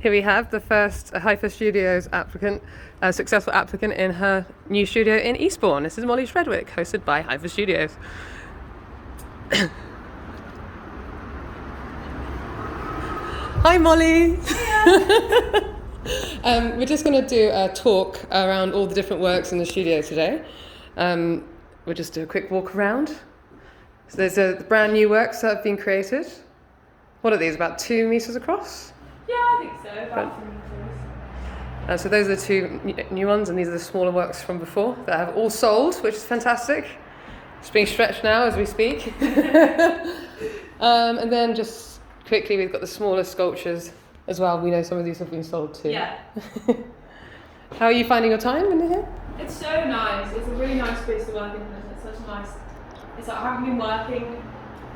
Here we have the first Hyper Studios applicant, successful applicant in her new studio in Eastbourne. This is Molly Stredwick, hosted by Hyper Studios. Hi Molly! We're just going to do a talk around all the different works in the studio today. We'll just do a quick walk around. So there's the brand new works that have been created. What are these, about 2 meters across? Yeah, I think so, about 2 meters. So those are the two new ones, and these are the smaller works from before that have all sold, which is fantastic. It's being stretched now as we speak. And then just quickly, we've got the smaller sculptures as well. We know some of these have been sold too. Yeah. How are you finding your time in here? It's so nice. It's a really nice space to work in. It's such a nice. It's like I haven't been working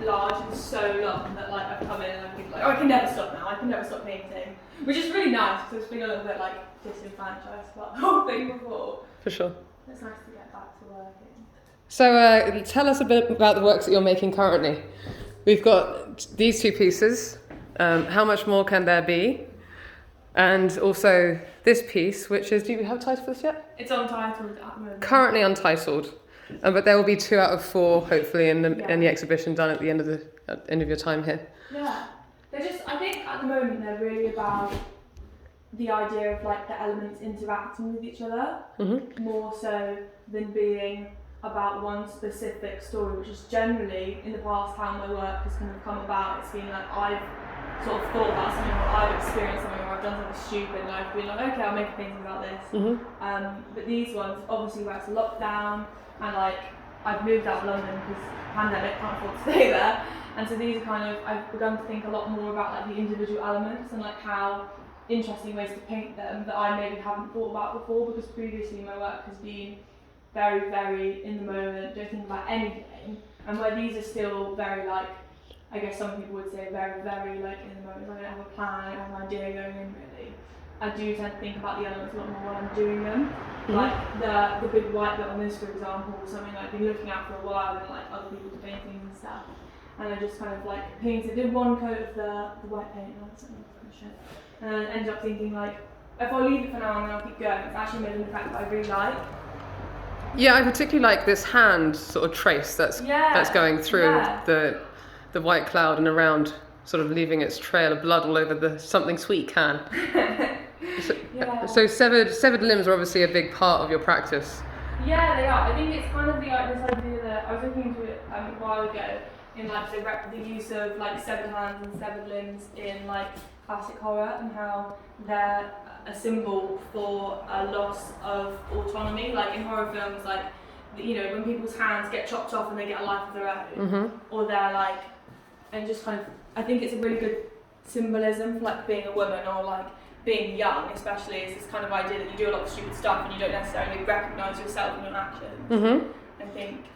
large in so long that like I've come in and I think like, oh, I can never stop now. I can never stop painting, which is really nice because it's been a little bit like disenfranchised about the whole thing before. For sure. It's nice to get back to working. So tell us a bit about the works that you're making currently. We've got these two pieces. How much more can there be? And also this piece, which is, do you have a title for this yet? It's untitled at the moment. Currently untitled, but there will be 2 out of 4 hopefully in the exhibition done at the end of your time here. Yeah, they're just. I think at the moment they're really about the idea of like the elements interacting with each other, more so than being about one specific story, which is generally in the past how my work has kind of come about. It's been like I've sort of thought about something, or I've experienced something, or I've done something stupid, and I've been like, okay, I'll make a painting about this. But these ones, obviously, where it's a lockdown, and like I've moved out of London because pandemic, can't afford to stay there, and so these are kind of, I've begun to think a lot more about like the individual elements and like how interesting ways to paint them that I maybe haven't thought about before, because previously my work has been very, very in the moment, don't think about anything, and where these are still very like, I guess some people would say very, very like in the moment, I don't have a plan, I don't have an idea going in really. I do tend to think about the elements a lot more when I'm doing them. Like the big white bit on this, for example, was something I've been looking at for a while and like other people's paintings and stuff. And I just kind of like did one coat of the white paint, and that's something kind of shit. And I ended up thinking like, if I leave it for now and then I'll keep going, it's actually made an effect that I really like. Yeah, I particularly like this hand sort of trace that's going through the white cloud and around, sort of leaving its trail of blood all over the something sweet can. So severed limbs are obviously a big part of your practice. Yeah, they are. I think it's kind of this idea that I was looking into it a while ago in like the use of like severed hands and severed limbs in like classic horror, and how they're a symbol for a loss of autonomy. Like in horror films, like, you know, when people's hands get chopped off and they get a life of their own, or they're like, and just kind of, I think it's a really good symbolism for like being a woman, or like being young especially, is this kind of idea that you do a lot of stupid stuff and you don't necessarily recognise yourself in your actions. I think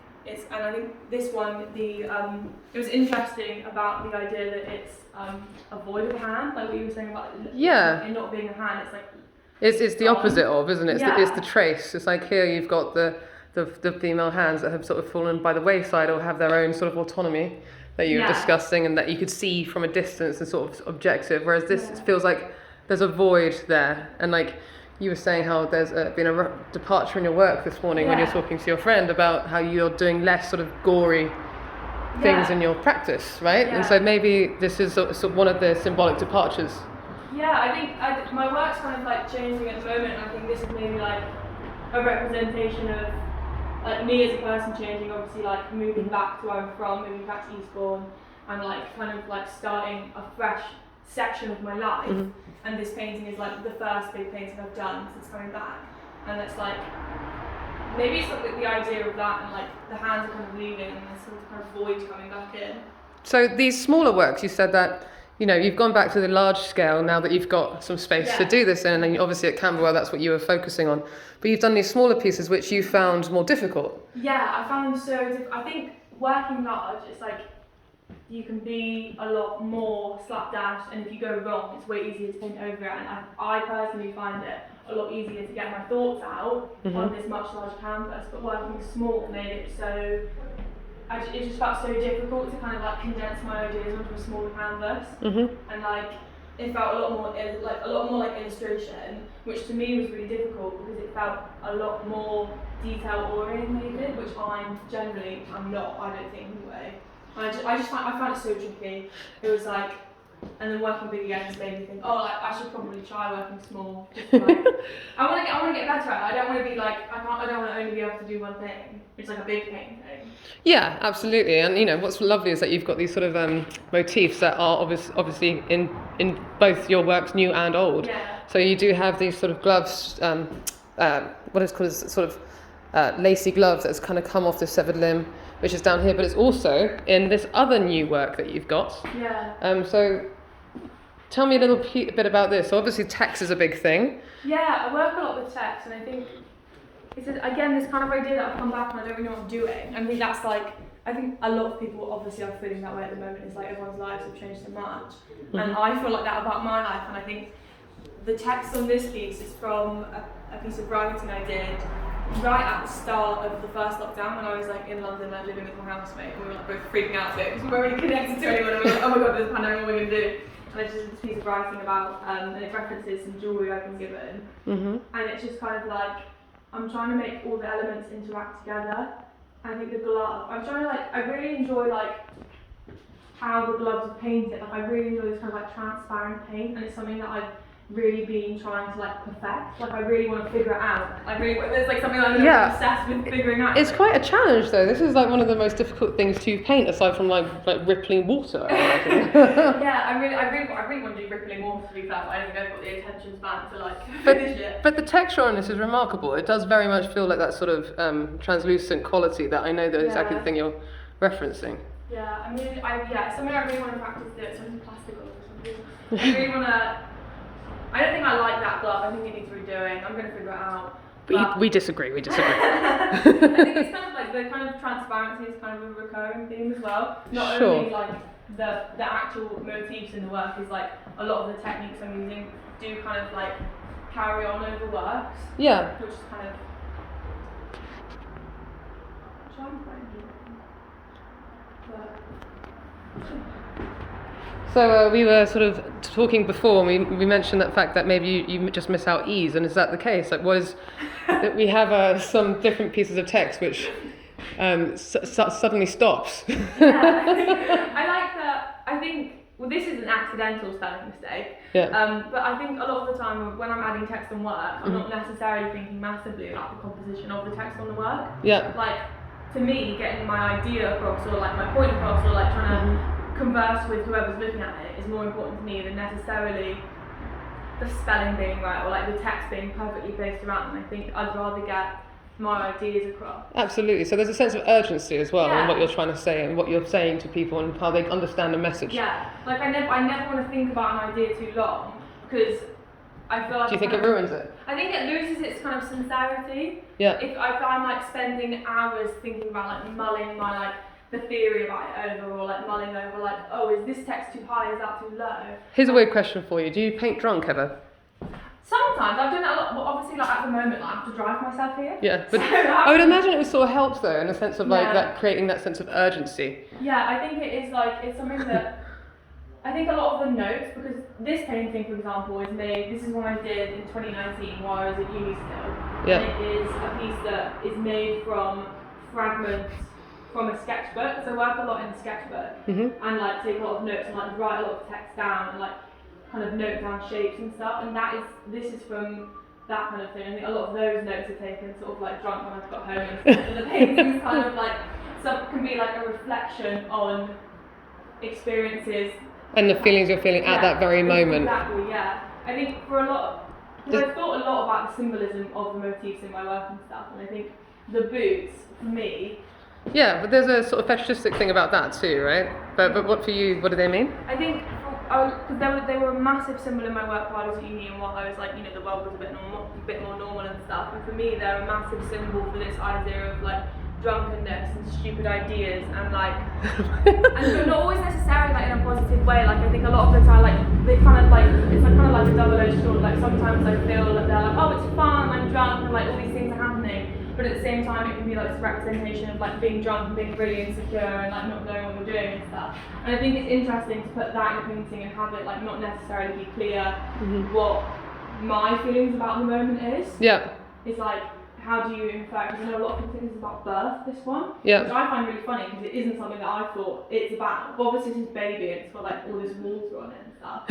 this one, it was interesting about the idea that it's a void of a hand, like what you were saying about it not being a hand. It's like it's the opposite of, isn't it? It's the trace. It's like here you've got the female hands that have sort of fallen by the wayside, or have their own sort of autonomy that you were discussing, and that you could see from a distance and sort of objective, whereas this feels like there's a void there. And like you were saying how there's been a departure in your work this morning when you're talking to your friend about how you're doing less sort of gory things in your practice, right? And so maybe this is sort of one of the symbolic departures. Yeah, I think my work's kind of like changing at the moment, and I think this is maybe like a representation of like me as a person changing, obviously like moving back to where I'm from, moving back to Eastbourne, and like kind of like starting a fresh section of my life. And this painting is like the first big painting I've done since coming back, and it's like maybe it's like the idea of that, and like the hands are kind of leaving and there's sort of kind of void coming back in. So these smaller works, you said that, you know, you've gone back to the large scale now that you've got some space to do this in, and then obviously at Camberwell that's what you were focusing on, but you've done these smaller pieces which you found more difficult. Yeah, I found them so difficult. I think working large, it's like you can be a lot more slapdash, and if you go wrong, it's way easier to paint over it. And I personally find it a lot easier to get my thoughts out on this much larger canvas. But working small made it so, it just felt so difficult to kind of like condense my ideas onto a smaller canvas. And like it felt a lot more like illustration, which to me was really difficult because it felt a lot more detail oriented, which I'm not. I don't think anyway. I found it so tricky. It was like, and then working big again just made me think, I should probably try working small. Just like, I want to get better at it. I don't want to be like, I don't want to only be able to do one thing. It's like a big painting. Yeah, absolutely. And what's lovely is that you've got these sort of motifs that are obviously in both your works, new and old. Yeah. So you do have these sort of gloves, what is called sort of lacy gloves that's kind of come off the severed limb, which is down here, but it's also in this other new work that you've got. Yeah. So tell me a little bit about this. So obviously text is a big thing. Yeah, I work a lot with text, and I think it's again this kind of idea that I've come back and I don't really know what I'm doing. I think that's like, I think a lot of people obviously are feeling that way at the moment. It's like everyone's lives have changed so much, and I feel like that about my life. And I think the text on this piece is from a piece of writing I did right at the start of the first lockdown when I was like in London, like living with my housemate, and we were like both freaking out a bit because we weren't really connected to anyone, and we were like, oh my god, there's a pandemic, what are we going to do? And I just did this piece of writing about, and it references some jewellery I've been given, and it's just kind of like, I'm trying to make all the elements interact together. I think the glove, I really enjoy like how the gloves are painted. Like I really enjoy this kind of like transparent paint, and it's something that I've really been trying to like perfect. Like I really want to figure it out. There's like something I'm obsessed with figuring out. It's quite a challenge though. This is like one of the most difficult things to paint, aside from like rippling water. Yeah, I really want to do rippling water to be fair, but I don't think I've got the attention span to like finish it. But the texture on this is remarkable. It does very much feel like that sort of translucent quality that I know that exactly the thing you're referencing. Yeah, I mean, it's something I really want to practice doing. Something plastic or something. I really want to. I don't think I like that glove. I think it needs redoing. I'm going to figure it out. We disagree. I think it's kind of like the kind of transparency is kind of a recurring theme as well. Not only like the actual motifs in the work is like a lot of the techniques I'm using do kind of like carry on over works. Yeah. Which is kind of. I'm quite enjoying. So we were sort of talking before, and we mentioned that fact that maybe you just miss out ease, and is that the case? Like, that we have some different pieces of text which suddenly stops? Yeah, I like that. I think, well, this is an accidental spelling mistake. Yeah. But I think a lot of the time when I'm adding text on work, I'm not necessarily thinking massively about the composition of the text on the work. Yeah. Like, to me, getting my idea across, or like my point across, or like trying to converse with whoever's looking at it is more important to me than necessarily the spelling being right or like the text being perfectly placed around. And I think I'd rather get my ideas across. Absolutely. So there's a sense of urgency as well in what you're trying to say and what you're saying to people and how they understand the message. Yeah. Like I never want to think about an idea too long because I feel like. Do you think it ruins it? I think it loses its kind of sincerity. Yeah. If I'm like spending hours thinking about like mulling my like the theory about it over, or like mulling over like, oh, is this text too high, is that too low? Here's a weird question for you. Do you paint drunk ever? Sometimes, I've done that a lot, but obviously like at the moment I have to drive myself here. Yeah, but so I would imagine it would sort of help though, in a sense of like that creating that sense of urgency. Yeah, I think it is like, it's something that, I think a lot of the notes, because this painting for example is made, this is one I did in 2019 while I was at uni still. Yeah. And it is a piece that is made from fragments from a sketchbook, so I work a lot in a sketchbook and like take a lot of notes and like write a lot of text down and like kind of note down shapes and stuff, and this is from that kind of thing. I think a lot of those notes are taken sort of like drunk when I've got home and stuff, and the painting's kind of like, can be like a reflection on experiences and the feelings you're feeling at that very moment. Exactly, yeah. I think for a lot, because I've thought a lot about the symbolism of the motifs in my work and stuff, and I think the boots, for me. Yeah, but there's a sort of fetishistic thing about that too, right? But what for you, what do they mean? I think, because they were a massive symbol in my work while I was at uni, and while I was like, the world was a bit more normal and stuff, and for me they're a massive symbol for this idea of like drunkenness and stupid ideas and like, and not always necessarily like in a positive way. Like I think a lot of the time, like they kind of like, it's like kind of like a double-edged sword. Like sometimes I feel that they're like, oh, it's fun, I'm drunk, and like all these things are happening. but at the same time it can be like this representation of like being drunk and being really insecure and like not knowing what you're doing and stuff. And I think it's interesting to put that in a painting and have it like not necessarily be clear what my feelings about the moment is. Yeah. It's like, how do you infer, because I know a lot of people think it's about birth, this one, yeah. which I find really funny because it isn't something that I thought it's about. But obviously it's his baby and it's got like all his water on it and stuff.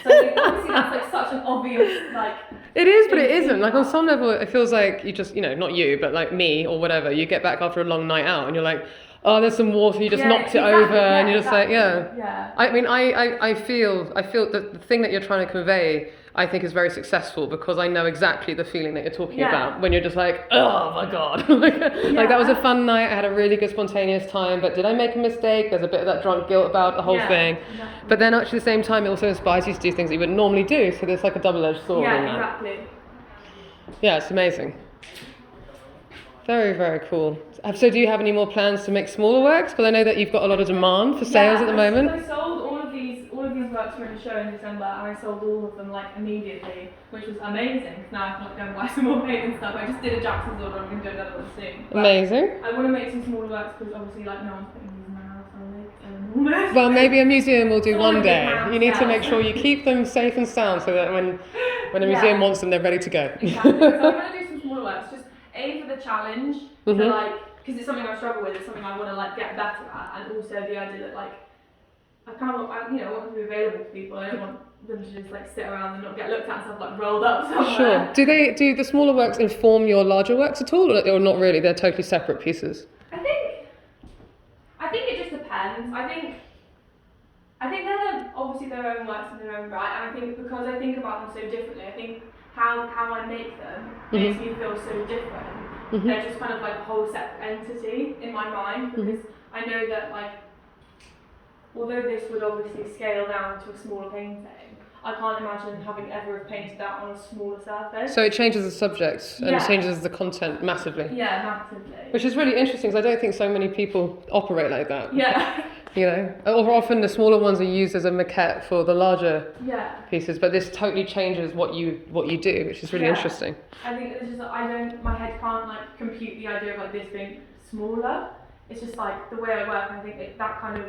So like, obviously that's like such an obvious like... It is, but it isn't. Like on some level it feels like you just, you know, not you, but like me or whatever, you get back after a long night out and you're like, oh, there's some water, you just knocked it over and you're just like, yeah. I mean, I feel that the thing that you're trying to convey, I think is very successful because I know exactly the feeling that you're talking about when you're just like, oh my God. like that was a fun night, I had a really good spontaneous time, but did I make a mistake? There's a bit of that drunk guilt about the whole thing. Exactly. But then actually at the same time it also inspires you to do things that you wouldn't normally do, so there's like a double-edged sword in that. Exactly. Yeah, it's amazing. Very, very cool. So do you have any more plans to make smaller works? Because I know that you've got a lot of demand for sales at the moment. I sold all of these works were in a show in December and I sold all of them like immediately, which was amazing because now I can like go and buy some more paint and stuff. I just did a Jackson's order and I'm going to do another one soon. But amazing. I want to make some smaller works because obviously like no one's putting these in my house, are they? Well, maybe a museum will do one day. You need to make sure you keep them safe and sound so that when a museum wants them, they're ready to go. Exactly. So I'm going to do some smaller works, just A, for the challenge, to like, because it's something I struggle with, it's something I want to like get better at, and also the idea that like I kind of want, you know, want to be available to people. I don't want them to just like sit around and not get looked at and stuff like rolled up somewhere. Sure. Do the smaller works inform your larger works at all, or not really? They're totally separate pieces. I think it just depends. I think they're obviously their own works in their own right, and I think because I think about them so differently, I think how I make them makes me feel so different. They're just kind of like a whole separate entity in my mind, because I know that like, although this would obviously scale down to a smaller painting, I can't imagine having ever painted that on a smaller surface. So it changes the subject and it changes the content massively. Yeah, massively. Which is really interesting because I don't think so many people operate like that. Yeah. You know, or often the smaller ones are used as a maquette for the larger pieces, but this totally changes what you do, which is really interesting. I think it's just my head can't like compute the idea of like this being smaller. It's just like the way I work, I think that kind of...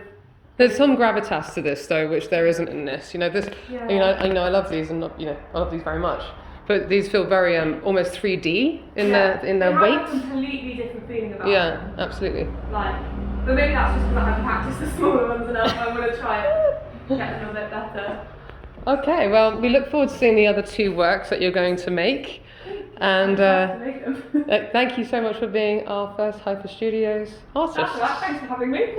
There's some gravitas to this though, which there isn't in this. You know, this. You know, I love these, and not, you know, I love these very much. But these feel very almost 3D in their weight. They have a completely different feeling about them. Yeah, absolutely. Like, but maybe that's just because I haven't practiced the smaller ones enough. I want to try and get a little bit better. Okay, well, we look forward to seeing the other two works that you're going to make. And thank you so much for being our first Hyper Studios artist. That's all right. Thanks for having me.